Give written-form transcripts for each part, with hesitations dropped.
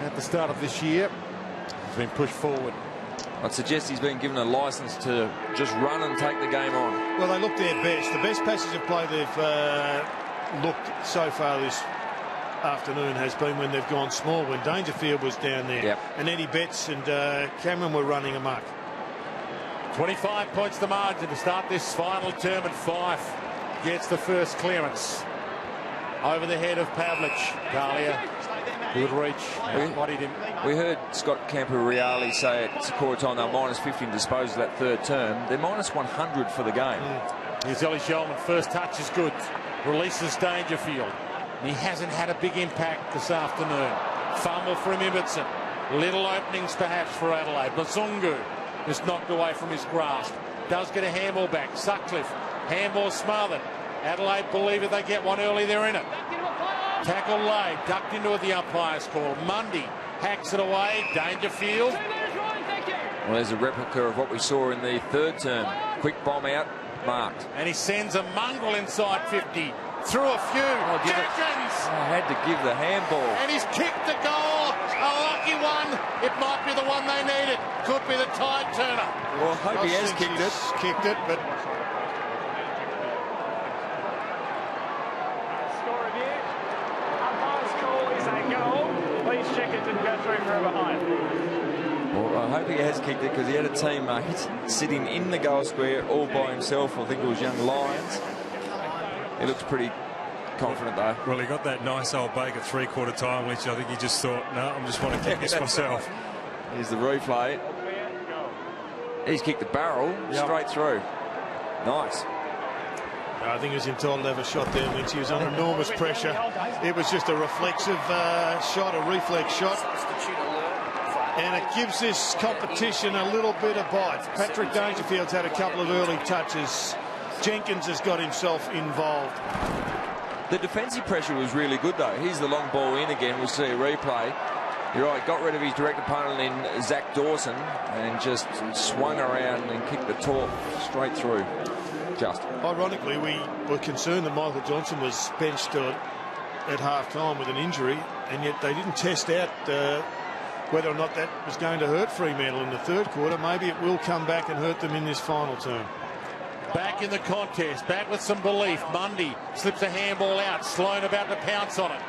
at the start of this year. He's been pushed forward. I'd suggest he's been given a licence to just run and take the game on. Well, they look their best. The best passage of play they've looked so far this afternoon has been when they've gone small, when Dangerfield was down there. Yep. And Eddie Betts and Cameron were running amok. 25 points the margin to start this final term, and Fyfe gets the first clearance over the head of Pavlich. Dahlia, good reach. We heard Scott Camporeale say at Sakura time they're -50 in disposal that third term. They're -100 for the game. Here's Ellis Yeoman. First touch is good. Releases Dangerfield. He hasn't had a big impact this afternoon. Fumble from Ibbotson. Little openings perhaps for Adelaide. Mazungu is knocked away from his grasp. Does get a handball back. Sutcliffe. Handball smothered. Adelaide believe if they get one early, they're in it. Tackle laid. Ducked into it, the umpire's call. Mundy hacks it away. Dangerfield. Well, there's a replica of what we saw in the third term. Quick bomb out, marked. And he sends a mongrel inside 50. Through a few. Jenkins! I had to give the handball. And he's kicked the goal. A lucky one. It might be the one they needed. Could be the tide turner. Well, I hope he has kicked it, but Score review. Umpire's call is a goal. Please check it didn't go through from behind. Well, I hope he has kicked it because he had a teammate sitting in the goal square all by himself. I think it was young Lyons. He looks pretty confident though. Well, he got that nice old bake at three-quarter time, which I think he just thought, no, I just want to kick this myself. Here's the replay. He's kicked the barrel straight through. Nice. I think he was entitled to have a shot there, Lynch. He was under enormous pressure. It was just a reflexive shot, a reflex shot. And it gives this competition a little bit of bite. Patrick Dangerfield's had a couple of early touches. Jenkins has got himself involved. The defensive pressure was really good though. Here's the long ball in again. We'll see a replay. You're right, got rid of his direct opponent in Zach Dawson and just swung around and kicked the torp straight through. Just. Ironically, we were concerned that Michael Johnson was benched at half-time with an injury, and yet they didn't test out whether or not that was going to hurt Fremantle in the third quarter. Maybe it will come back and hurt them in this final term. Back in the contest, back with some belief. Mundy slips a handball out. Sloan about to pounce on it.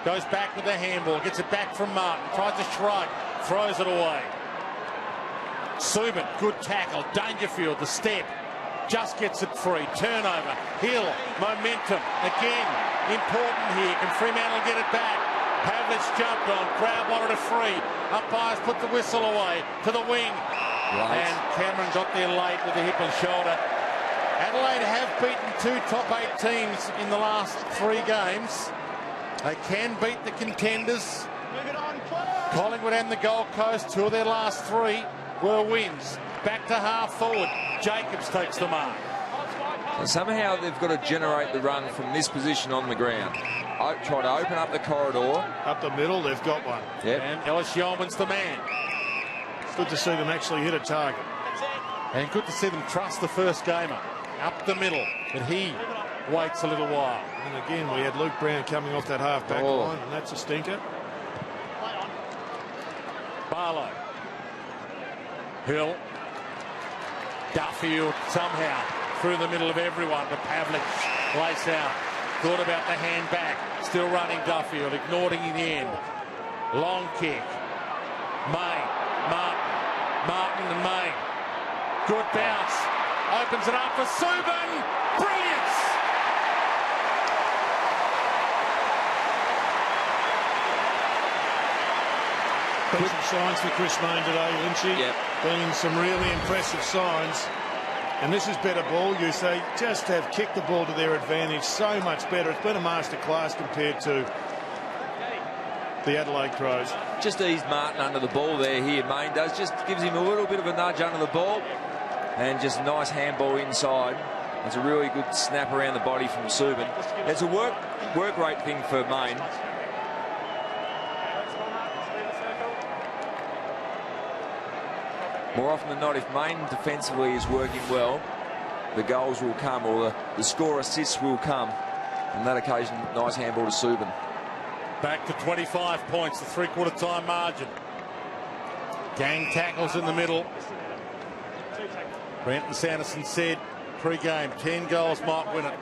Goes back with the handball, gets it back from Martin. Tries to shrug, throws it away. Subin, good tackle. Dangerfield, the step. Just gets it free. Turnover. Hill, momentum. Again, important here. Can Fremantle get it back? Pavlich jumped on. Crowd wanted a free. Umpires put the whistle away to the wing. Right. And Cameron got there late with the hip and shoulder. Adelaide have beaten 2 top 8 teams in the last 3 games. They can beat the contenders. Collingwood and the Gold Coast, 2 of their last 3 were wins. Back to half forward. Jacobs takes the mark. And somehow they've got to generate the run from this position on the ground. Try to open up the corridor. Up the middle, they've got one. Yep. And Ellis Yeoman's the man. Good to see them actually hit a target. And good to see them trust the first gamer. Up the middle. But he waits a little while. And again, we had Luke Brown coming off that half-back line, and that's a stinker. Barlow. Hill. Duffield somehow through the middle of everyone to Pavlich. Lace out. Thought about the hand back. Still running Duffield. Ignored it in the end. Long kick. May. Martin and May. Good bounce. Opens it up for Subin. Brilliance. Been some signs for Chris Mayne today, Lynchy. Yep. Been some really impressive signs. And this is better ball use. They just have kicked the ball to their advantage so much better. It's been a masterclass compared to the Adelaide Crows. Just eased Martin under the ball there here. Mayne does. Just gives him a little bit of a nudge under the ball. And just a nice handball inside. It's a really good snap around the body from Subin. It's a work rate thing for Mayne. More often than not, if Mayne defensively is working well, the goals will come, or the score assists will come. On that occasion, nice handball to Subin. Back to 25 points, the three-quarter time margin. Gang tackles in the middle. Brenton Sanderson said pre-game 10 goals might win it.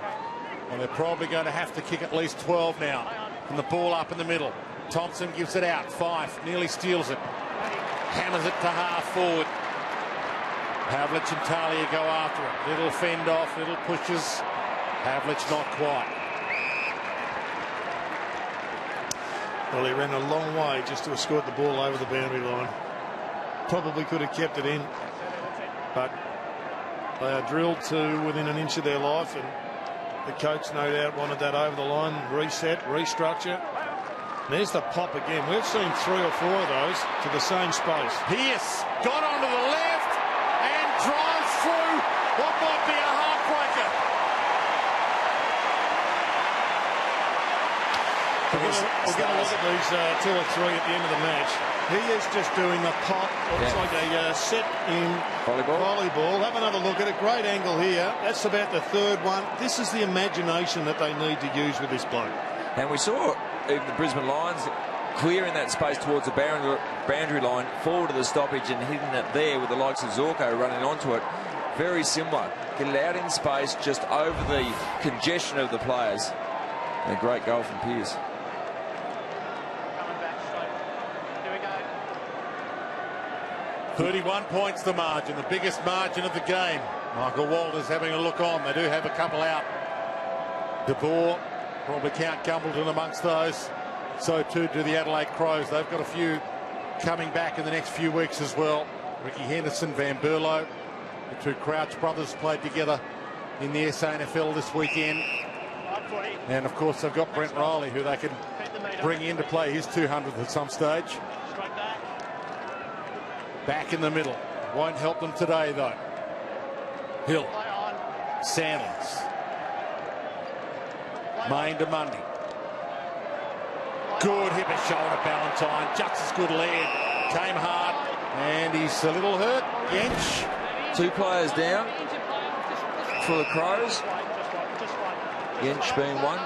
And they're probably going to have to kick at least 12 now. And the ball up in the middle. Thompson gives it out. Fyfe nearly steals it. Hammers it to half forward. Havlich and Talia go after it. Little fend off, little pushes. Havlich not quite. Well, he ran a long way just to escort the ball over the boundary line. Probably could have kept it in, but they are drilled to within an inch of their life, and the coach no doubt wanted that over the line, reset, restructure. There's the pop again. We've seen 3 or 4 of those to the same space. Pierce got onto the left and drives through what might be a heartbreaker. We're going to look at these 2 or 3 at the end of the match. He is just doing a pop. Looks like a set in volleyball. Have another look at it. Great angle here. That's about the 3rd one. This is the imagination that they need to use with this bloke. And we saw even the Brisbane Lions clearing that space towards the boundary line, forward to the stoppage and hitting it there with the likes of Zorko running onto it. Very similar. Get it out in space just over the congestion of the players. And a great goal from Pierce. 31 points the margin, the biggest margin of the game. Michael Walters having a look on. They do have a couple out. De Boer, probably count Gumbleton amongst those. So too do the Adelaide Crows. They've got a few coming back in the next few weeks as well. Ricky Henderson, Van Berlo. The 2 Crouch brothers played together in the SANFL this weekend. And of course they've got Brent Riley, who they can bring in to play his 200th at some stage. Back in the middle. Won't help them today, though. Hill. Sanders. Main to Mundy. Good hip and shoulder, Ballantyne. Just as good lead. Came hard. And he's a little hurt. Yench. 2 players down for the Crows. Yench being one.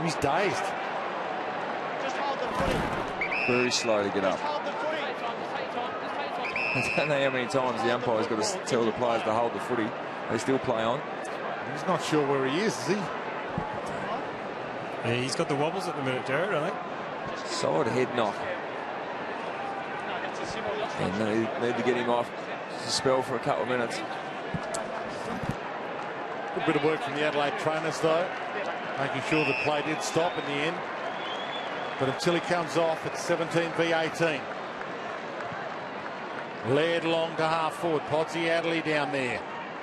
He's dazed. Very slow to get up. I don't know how many times the umpire's got to tell the players to hold the footy. They still play on. He's not sure where he is he? Yeah, he's got the wobbles at the minute, Jared, I think. Solid head knock. And they need to get him off the spell for a couple of minutes. A bit of work from the Adelaide trainers, though, making sure the play did stop in the end. But until he comes off, it's 17 v 18. Led long to half forward. Podsy Adderley down there.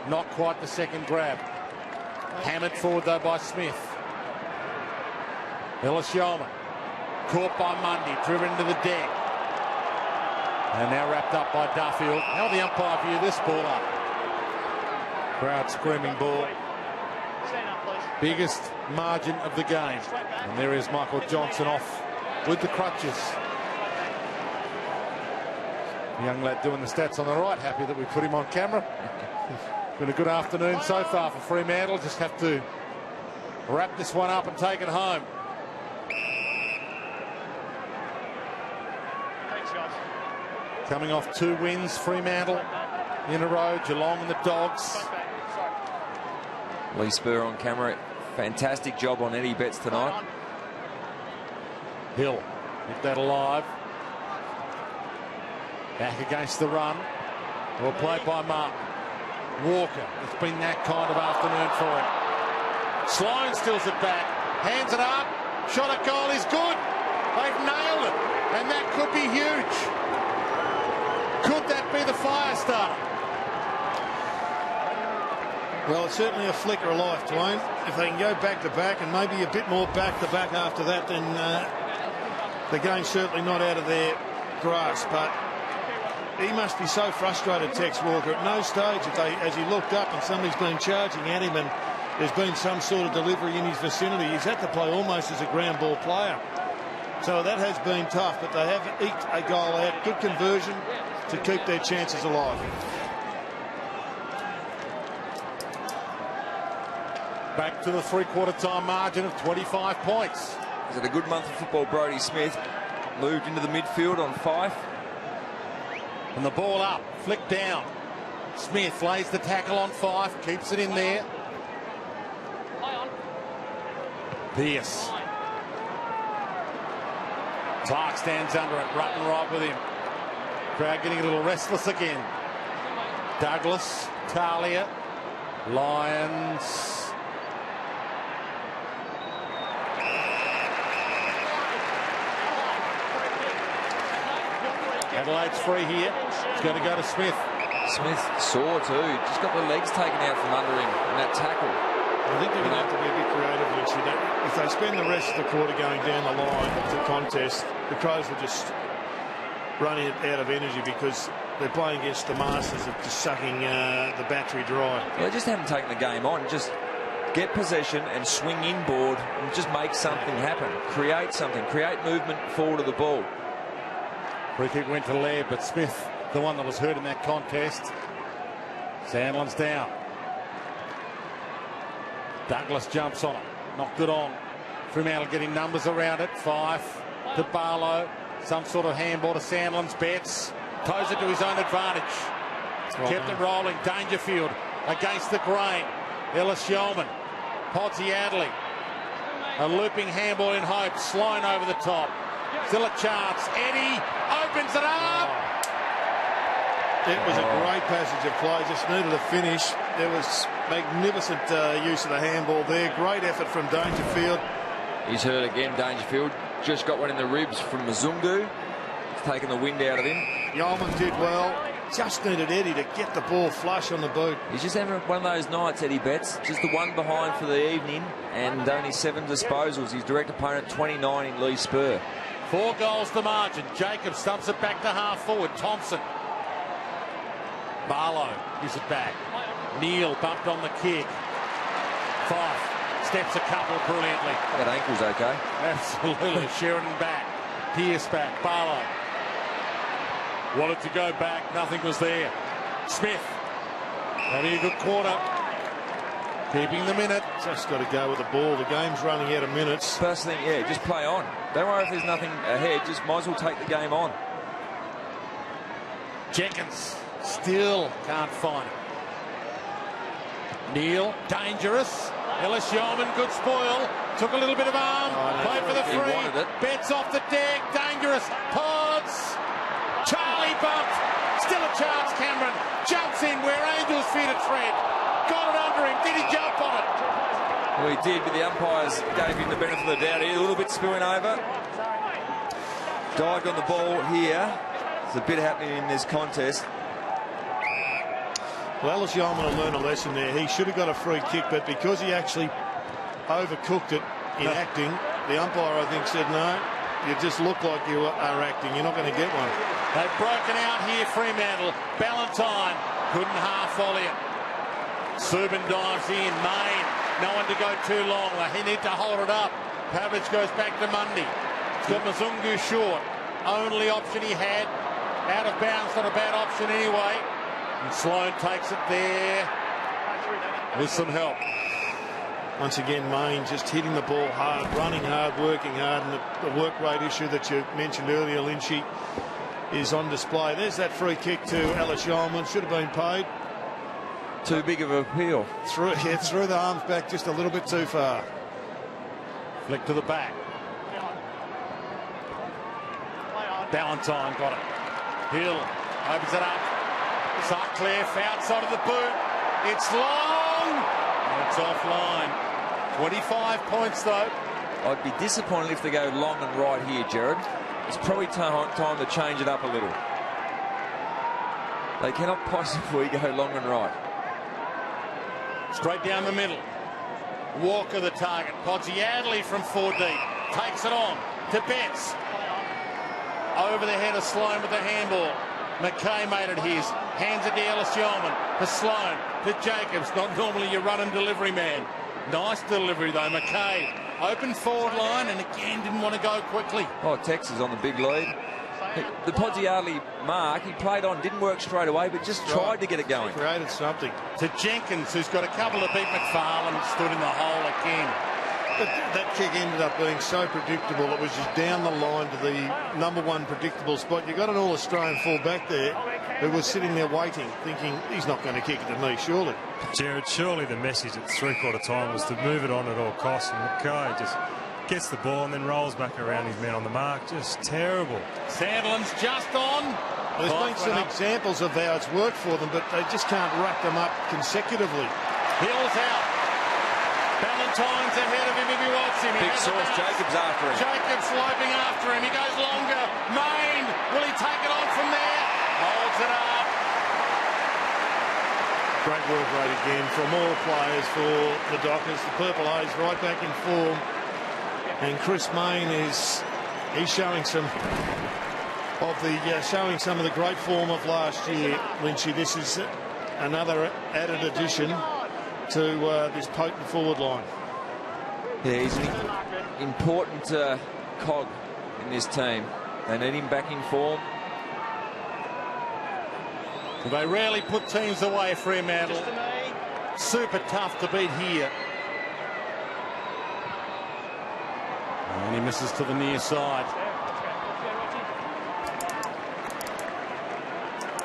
Not quite the second grab. Hammered forward, though, by Smith. Ellis Yeoman. Caught by Mundy. Driven into the deck. And now wrapped up by Duffield. How will the umpire view this ball up? Crowd screaming ball. Biggest margin of the game. And there is Michael Johnson off with the crutches. The young lad doing the stats on the right, happy that we put him on camera. Been a good afternoon so far for Fremantle. Just have to wrap this one up and take it home. Coming off 2 wins, Fremantle in a row. Geelong and the Dogs. Lee Spur on camera. Fantastic job on Eddie Betts tonight. Hill, keep that alive. Back against the run. Well played by Martin. Walker, it's been that kind of afternoon for him. Sloan steals it back, hands it up, shot at goal is good. They've nailed it, and that could be huge. Could that be the fire starter? Well, it's certainly a flicker of life, Dwayne. If they can go back-to-back and maybe a bit more back-to-back after that, then the game's certainly not out of their grasp. But he must be so frustrated, Tex Walker. At no stage, as he looked up and somebody's been charging at him and there's been some sort of delivery in his vicinity, he's had to play almost as a ground ball player. So that has been tough, but they have eked a goal out. Good conversion to keep their chances alive. Back to the three-quarter time margin of 25 points. Is it a good month of football? Brodie Smith moved into the midfield on Fyfe. And the ball up, flicked down. Smith lays the tackle on Fyfe, keeps it in there. Pearce. Clark stands under it, Rutten right with him. Crowd getting a little restless again. Douglas, Talia, Lyons. Adelaide's free here. It's going to go to Smith. Smith sore too. Just got the legs taken out from under him in that tackle. I think they're going to have to be a bit creative, Lynch. If they spend the rest of the quarter going down the line to contest, the Crows will just run out of energy because they're playing against the masters of just sucking the battery dry. Well, they just haven't taken the game on. Just get possession and swing inboard and just make something happen. Create something. Create movement forward of the ball. Free kick went to Laird, but Smith, the one that was hurt in that contest. Sandlin's down. Douglas jumps on it. Knocked it on. Fremantle getting numbers around it. Fyfe to Barlow. Some sort of handball to Sandlin's. Betts toes it to his own advantage. Kept it rolling. Dangerfield against the grain. Ellis Yeoman. Podsy Adelaide. A looping handball in hope. Sloan over the top. Still a chance. Eddie opens it up. It was a great passage of play. Just needed a finish. There was magnificent use of the handball there. Great effort from Dangerfield. He's hurt again, Dangerfield. Just got one in the ribs from Mzungu. It's taken the wind out of him. Yeoman did well. Just needed Eddie to get the ball flush on the boot. He's just having one of those nights, Eddie Betts. Just the one behind for the evening and only 7 disposals. His direct opponent, 29 in Lee Spur. 4 goals to margin. Jacob stumps it back to half forward. Thompson. Barlow gives it back. Neal bumped on the kick. Fyfe steps a couple brilliantly. That ankle's okay. Absolutely. Sheridan back. Pearce back. Barlow wanted to go back. Nothing was there. Smith having a good quarter. Keeping the minute. Just got to go with the ball. The game's running out of minutes. First thing, yeah, just play on. Don't worry if there's nothing ahead. Just might as well take the game on. Jenkins still can't find it. Neal, dangerous. Ellis Yeoman, good spoil. Took a little bit of arm. Play for the free. Betts off the deck. Dangerous. Pods. Charlie bumped. Still a chance, Cameron. Jumps in where Angels fear to tread. Got it under him. Did he jump on it? Well, he did, but the umpires gave him the benefit of the doubt. A little bit spilling over. Dived on the ball here. There's a bit happening in this contest. Well, Ellis Yeoman will learn a lesson there. He should have got a free kick, but because he actually overcooked it in acting, the umpire, I think, said, no, you just look like you are acting. You're not going to get one. They've broken out here, Fremantle. Ballantyne couldn't half volley it. Subin dives in. Main, no one to go too long. They need to hold it up. Pavlich goes back to Mundy. He's got Mzungu short. Only option he had. Out of bounds, not a bad option anyway. And Sloan takes it there with some help. Once again, Main just hitting the ball hard, running hard, working hard, and the work rate issue that you mentioned earlier, Lynchy, is on display. There's that free kick to Ellis Yeoman. Should have been paid. Too big of a appeal. Through the arms back just a little bit too far. Flick to the back. Ballantyne got it. Hill opens it up. Sutcliffe outside of the boot. It's long. It's offline. 25 points though. I'd be disappointed if they go long and right here, Jared. It's probably time to change it up a little. They cannot possibly go long and right. Straight down the middle. Walker the target. Podsy Adelaide from 4 deep. Takes it on to Betts. Over the head of Sloan with the handball. McKay made it his. Hands it to Ellis Yeoman. To Sloan. To Jacobs. Not normally your run and delivery man. Nice delivery though. McKay. Open forward line and again didn't want to go quickly. Oh, Texas on the big lead. The Podsiadly mark, he played on, didn't work straight away, but just tried to get it going. Created something. To Jenkins, who's got a couple to beat McFarlane, stood in the hole again. But that kick ended up being so predictable. It was just down the line to the #1 predictable spot. You got an All-Australian full back there who was sitting there waiting, thinking he's not going to kick it to me, surely. Jared, surely the message at three-quarter time was to move it on at all costs, and Mackay just gets the ball and then rolls back around his men on the mark. Just terrible. Sandlin's just on. There's been some examples of how it's worked for them, but they just can't rack them up consecutively. Hills out. Valentine's ahead of him if he wants him. Big Sauce, Jacobs after him. Jacobs sloping after him. He goes longer. Main. Will he take it on from there? Holds it up. Great work rate again from all players for the Dockers. The Purple A's right back in form. And Chris Main he's showing some of the great form of last year, Lynchy. This is another added addition to this potent forward line. Yeah, he's an important cog in this team. They need him back in form. They rarely put teams away, Fremantle. Super tough to beat here. And he misses to the near side.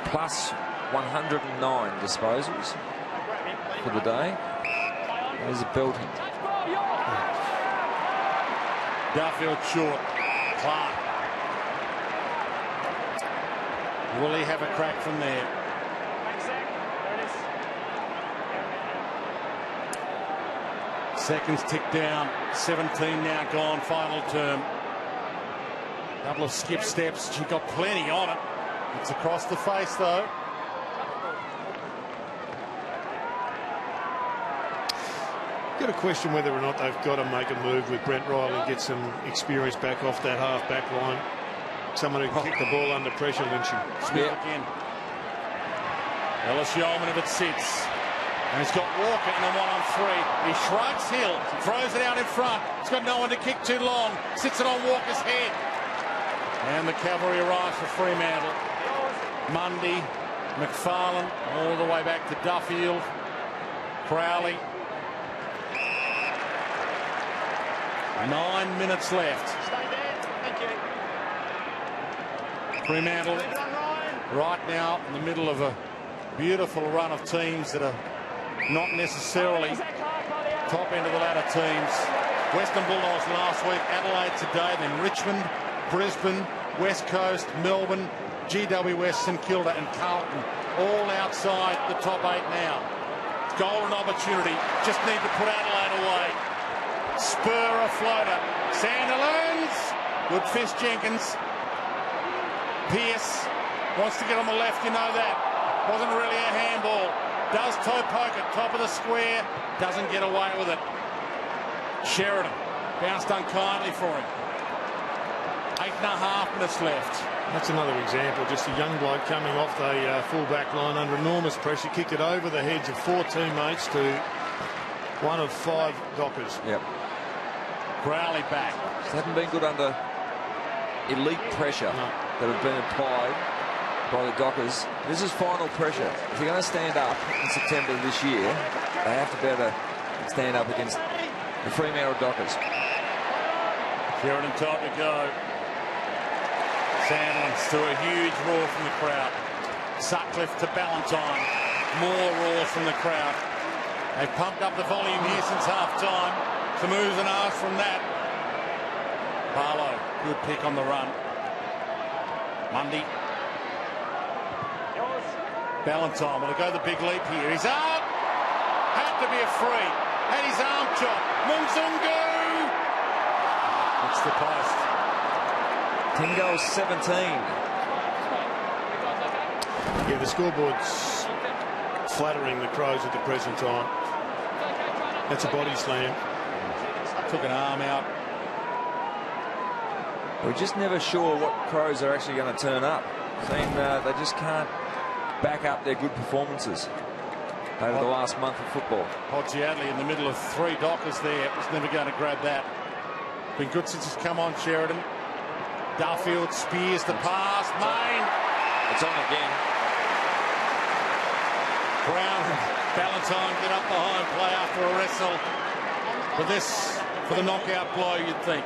Plus 109 disposals for the day. There's a belting. Duffield short. Clark. Will he have a crack from there? Seconds tick down. 17 now gone. Final term. Couple of skip steps. She got plenty on it. It's across the face though. Got to question whether or not they've got to make a move with Brent Riley and get some experience back off that half-back line. Someone who can kick the ball under pressure, Lynchy. Smith again. Ellis Yeoman if it sits. And he's got Walker in a 1-on-3. He shrugs Hill, throws it out in front. He's got no one to kick too long. Sits it on Walker's head. And the cavalry arrives for Fremantle. Mundy, McFarlane, all the way back to Duffield. Crowley. 9 minutes left. Fremantle right now in the middle of a beautiful run of teams that are not necessarily top end of the ladder teams. Western Bulldogs last week, Adelaide today, then Richmond, Brisbane, West Coast, Melbourne, GWS, St Kilda and Carlton, all outside the top 8 now. Golden opportunity, just need to put Adelaide away. Spur a floater. Sandilands. Good fist, Jenkins. Pearce wants to get on the left, you know that. Wasn't really a handball. Does toe poke it, top of the square. Doesn't get away with it. Sheridan bounced unkindly for him. 8.5 minutes left. That's another example. Just a young bloke coming off the full-back line under enormous pressure. Kicked it over the heads of 4 teammates to one of 5 Dockers. Yep. Crowley back. Just haven't been good under elite pressure that have been applied by the Dockers. This is final pressure. If they're going to stand up in September this year, they have to be able to stand up against the Fremantle Dockers. Sheridan time to go. Sandlands to a huge roar from the crowd. Sutcliffe to Ballantyne. More roars from the crowd. They've pumped up the volume here since half-time. Some oohs and ahs from that. Barlow, good pick on the run. Mundy. Ballantyne, will he go the big leap here? He's up! Had to be a free. Had his arm chopped. Munzungu! It's the post. 10 goals, 17. Yeah, the scoreboard's flattering the Crows at the present time. That's a body slam. Took an arm out. We're just never sure what Crows are actually going to turn up. They just can't back up their good performances over the last month of football. Podsiadly in the middle of 3 Dockers there. Was never going to grab that. Been good since he's come on, Sheridan. Duffield spears the pass. Main. It's on again. Brown and Ballantyne get up behind play after a wrestle. But this for the knockout blow, you'd think.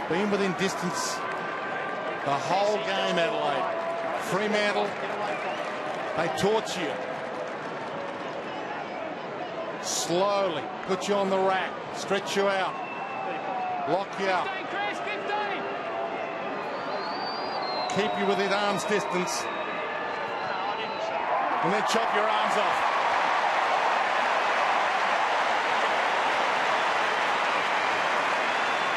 Been within distance the whole game, Adelaide. Fremantle, they torture you. Slowly put you on the rack, stretch you out, lock you up, keep you within arm's distance, and then chop your arms off.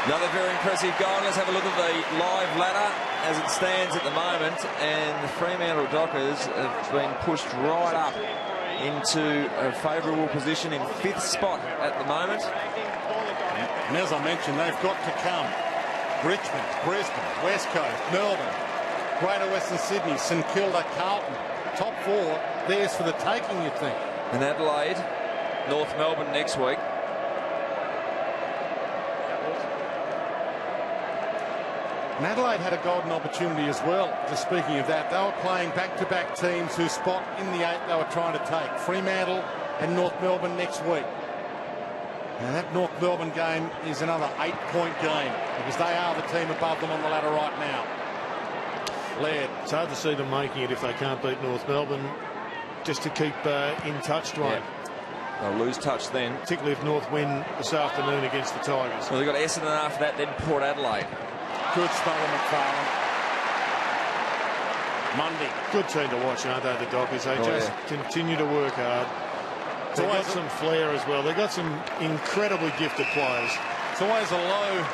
Another very impressive goal. Let's have a look at the live ladder as it stands at the moment, and the Fremantle Dockers have been pushed right up into a favourable position in 5th spot at the moment. And as I mentioned, they've got to come. Richmond, Brisbane, West Coast, Melbourne, Greater Western Sydney, St Kilda, Carlton. Top 4, theirs for the taking, you'd think. And Adelaide, North Melbourne next week. And Adelaide had a golden opportunity as well. Just speaking of that, they were playing back-to-back teams whose spot in the 8 they were trying to take. Fremantle and North Melbourne next week. And that North Melbourne game is another 8-point game because they are the team above them on the ladder right now. Laird. It's hard to see them making it if they can't beat North Melbourne, just to keep in touch, Dwayne. Yeah. They'll lose touch then. Particularly if North win this afternoon against the Tigers. Well, they've got Essendon after that, then Port Adelaide. Good spell on McFarlane. Monday. Good team to watch, aren't they, the Dockers? They just continue to work hard. They've got some flair as well. They've got some incredibly gifted players. It's always a low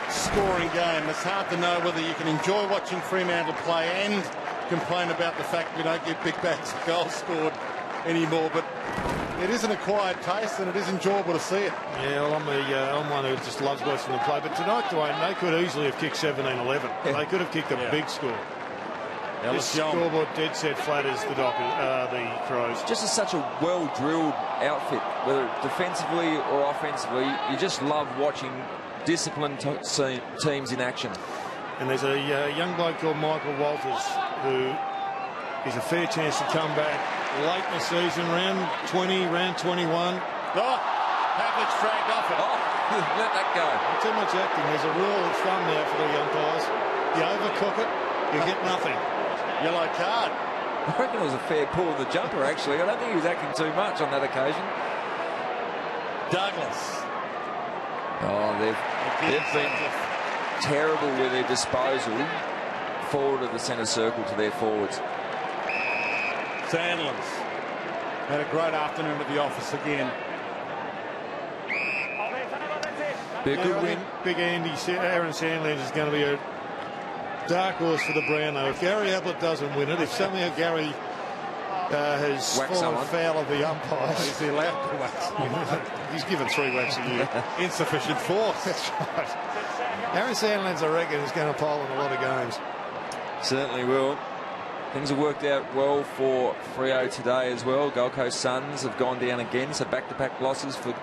scoring game. It's hard to know whether you can enjoy watching Fremantle play and complain about the fact we don't get big bags of goals scored anymore. But it is an acquired taste and it is enjoyable to see it. Yeah, well, I'm one who just loves watching them play. But tonight, Dwayne, they could easily have kicked 17-11. Yeah. They could have kicked a big score. This Young. scoreboard dead set flatters the Crows. Just as such a well-drilled outfit, whether defensively or offensively, you just love watching disciplined teams in action. And there's a young bloke called Michael Walters who is a fair chance to come back late in the season, round 20, round 21. Oh, Pavlic's dragged off it. Oh, let that go. Too much acting. There's a rule of thumb now for the umpires. You overcook it, you get nothing. Yellow card. I reckon it was a fair pull of the jumper, actually. I don't think he was acting too much on that occasion. Douglas. Oh, they've been terrible with their disposal forward of the centre circle to their forwards. Sandlands had a great afternoon at the office again. Be a good win. Big Aaron Sandlands is going to be a dark horse for the Brownlow. If Gary Ablett doesn't win it, if somehow Gary has fallen foul of the umpires, Is he allowed to wax? he's given 3 whacks a year. Insufficient force. That's right. Aaron Sandlands, I reckon, is going to poll in a lot of games. Certainly will. Things have worked out well for Freo today as well. Gold Coast Suns have gone down again, so back-to-back losses for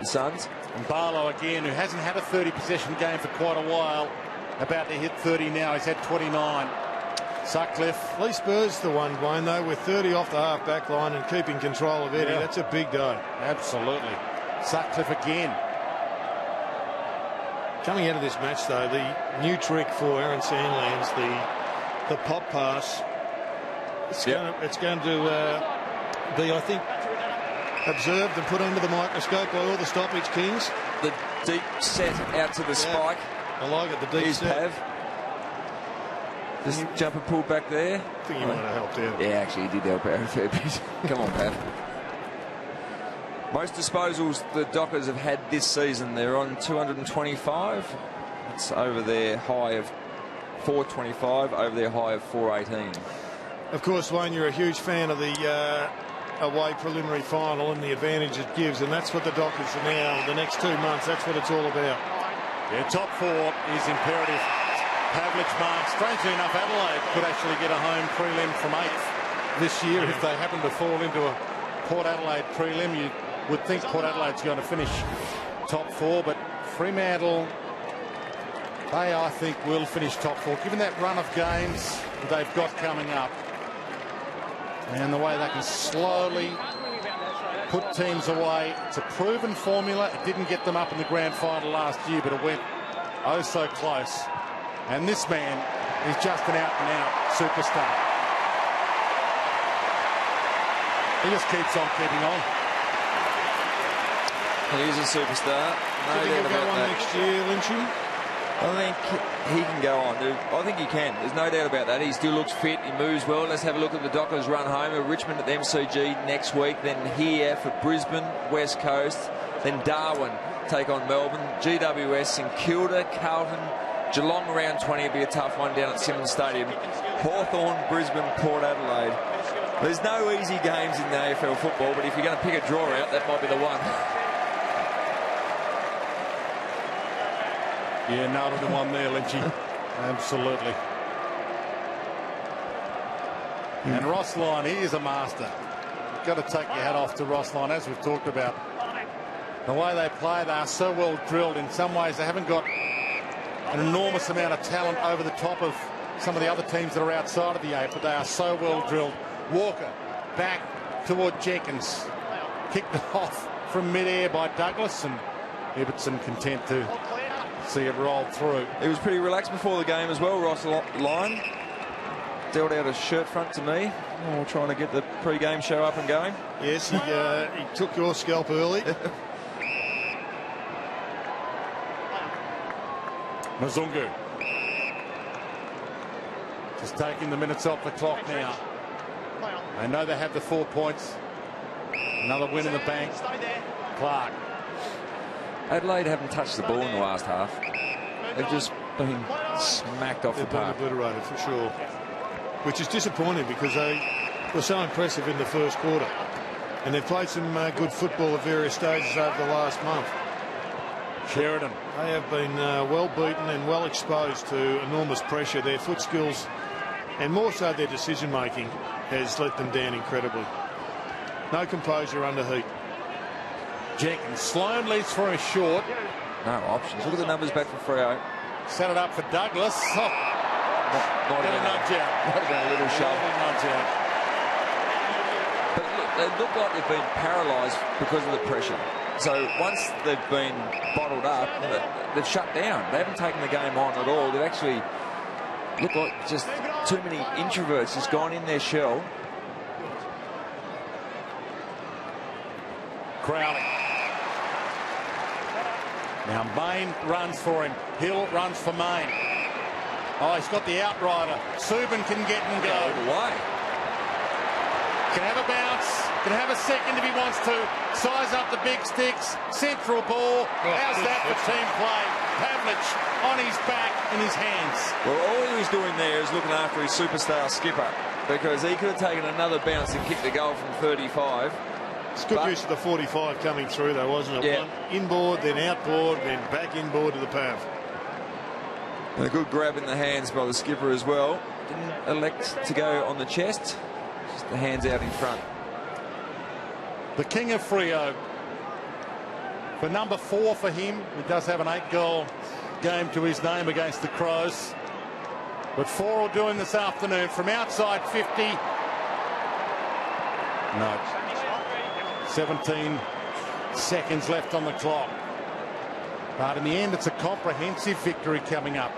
the Suns. And Barlow again, who hasn't had a 30 possession game for quite a while, about to hit 30 now. He's had 29. Sutcliffe. Lee Spur's the one, Wayne, though, with 30 off the half-back line and keeping control of Eddie. Yeah. That's a big day. Absolutely. Sutcliffe again. Coming out of this match, though, the new trick for Aaron Sandlands, the pop pass, it's going to be, I think, observed and put under the microscope by all the stoppage kings. The deep set out to the spike. I like it, the deep Here's set. Pav. This jumper pulled back there. I think he might have helped out. Yeah, actually, he did help out a fair bit. Come on, Pav. Most disposals the Dockers have had this season, they're on 225. It's over their high of 425, over their high of 418. Of course, Wayne, you're a huge fan of the away preliminary final and the advantage it gives, and that's what the Dockers are now. The next 2 months, that's what it's all about. Yeah, top 4 is imperative. Pavlich marks. Strangely enough, Adelaide could actually get a home prelim from 8th this year if they happen to fall into a Port Adelaide prelim. You would think Port Adelaide's going to finish top 4, but Fremantle, they, I think, will finish top 4, given that run of games they've got coming up. And the way they can slowly put teams away. It's a proven formula. It didn't get them up in the grand final last year, but it went oh so close. And this man is just an out-and-out superstar. He just keeps on keeping on. He's a superstar. Do you think he'll go on next year, Lynchy? I think he can go on. I think he can. There's no doubt about that. He still looks fit. He moves well. Let's have a look at the Dockers run home. Richmond at the MCG next week. Then here for Brisbane, West Coast. Then Darwin take on Melbourne. GWS, St Kilda, Carlton, Geelong round 20 will be a tough one down at Simmons Stadium. Hawthorn, Brisbane, Port Adelaide. There's no easy games in the AFL football, but if you're going to pick a draw out, that might be the one. Yeah, nailed the one there, Lynchy. Absolutely. And Ross Lyon, he is a master. You've got to take your hat off to Ross Lyon, as we've talked about. The way they play, they are so well drilled. In some ways, they haven't got an enormous amount of talent over the top of some of the other teams that are outside of the 8, but they are so well drilled. Walker back toward Jenkins. Kicked off from mid-air by Douglas, and Ibbotson content to see it roll through. He was pretty relaxed before the game as well, Ross Lyon. Dealt out a shirt front to me. We're trying to get the pre-game show up and going. Yes, he took your scalp early. Mazungu. Just taking the minutes off the clock now. They know they have the 4 points. Another win in the bank. Clark. Adelaide haven't touched the ball in the last half. They've just been smacked off the park. They've been obliterated for sure. Which is disappointing because they were so impressive in the first quarter. And they've played some good football at various stages over the last month. Sheridan. They have been well beaten and well exposed to enormous pressure. Their foot skills and more so their decision making has let them down incredibly. No composure under heat. Jenkins. Sloan leads for a short. No options. Look at the numbers back for Freo. Set it up for Douglas. Oh. Not Got a nudge out. Might have been a little shove. Nudge out. But look, they look like they've been paralysed because of the pressure. So once they've been bottled up, they've shut down. They haven't taken the game on at all. They've actually looked like just too many introverts just gone in their shell. Crowley. Now Main runs for him. Hill runs for Main. Oh, he's got the outrider. Subin can get and go. Why? Can have a bounce. Can have a second if he wants to. Size up the big sticks. Central ball. How's that for team play? Pavlich on his back in his hands. Well, all he was doing there is looking after his superstar skipper, because he could have taken another bounce and kicked the goal from 35. It's good use of the 45 coming through, though, wasn't it? Yeah. One inboard, then outboard, then back inboard to the Pav. And a good grab in the hands by the skipper as well. Didn't elect to go on the chest, just the hands out in front. The king of Freo. For number 4 for him, he does have an 8-goal game to his name against the Crows. But 4 will do him this afternoon from outside 50. No. 17 seconds left on the clock. But in the end, it's a comprehensive victory coming up.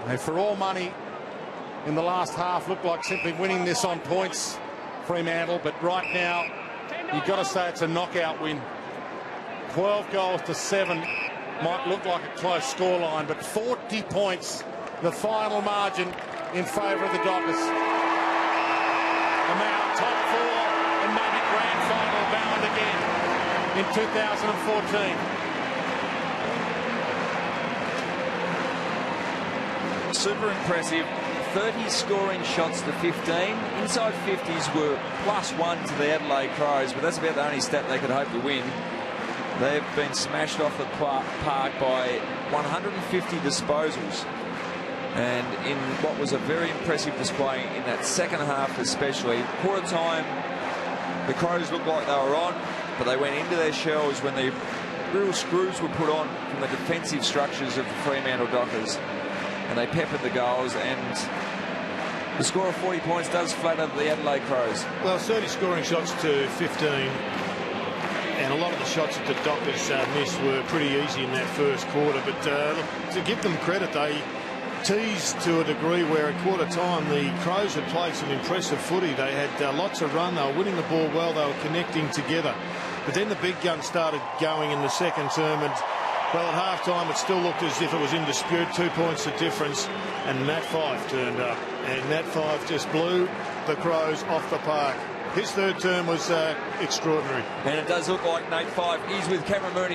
And for all money in the last half, looked like simply winning this on points, Fremantle. But right now, you've got to say it's a knockout win. 12 goals to 7 might look like a close scoreline, but 40 points, the final margin in favour of the Dockers. And they are top 4 and maybe grand final bound again in 2014. Super impressive. 30 scoring shots to 15. Inside 50s were +1 to the Adelaide Crows, but that's about the only stat they could hope to win. They've been smashed off the park by 150 disposals. And in what was a very impressive display in that second half especially, quarter time, the Crows looked like they were on. but they went into their shells when the real screws were put on from the defensive structures of the Fremantle Dockers, and they peppered the goals, and the score of 40 points does flatter the Adelaide Crows. Well, 30 scoring shots to 15, and a lot of the shots that the Dockers missed were pretty easy in that first quarter, but look, to give them credit, they teased to a degree where at quarter time the Crows had played some impressive footy. They had lots of run, they were winning the ball well, they were connecting together. But then the big gun started going in the second term, and well, at half time it still looked as if it was in dispute. 2 points of difference, and Nat Fyfe turned up, and Nat Fyfe just blew the Crows off the park. His third term was extraordinary. And it does look like Nate Fyfe is with Cameron Mooney.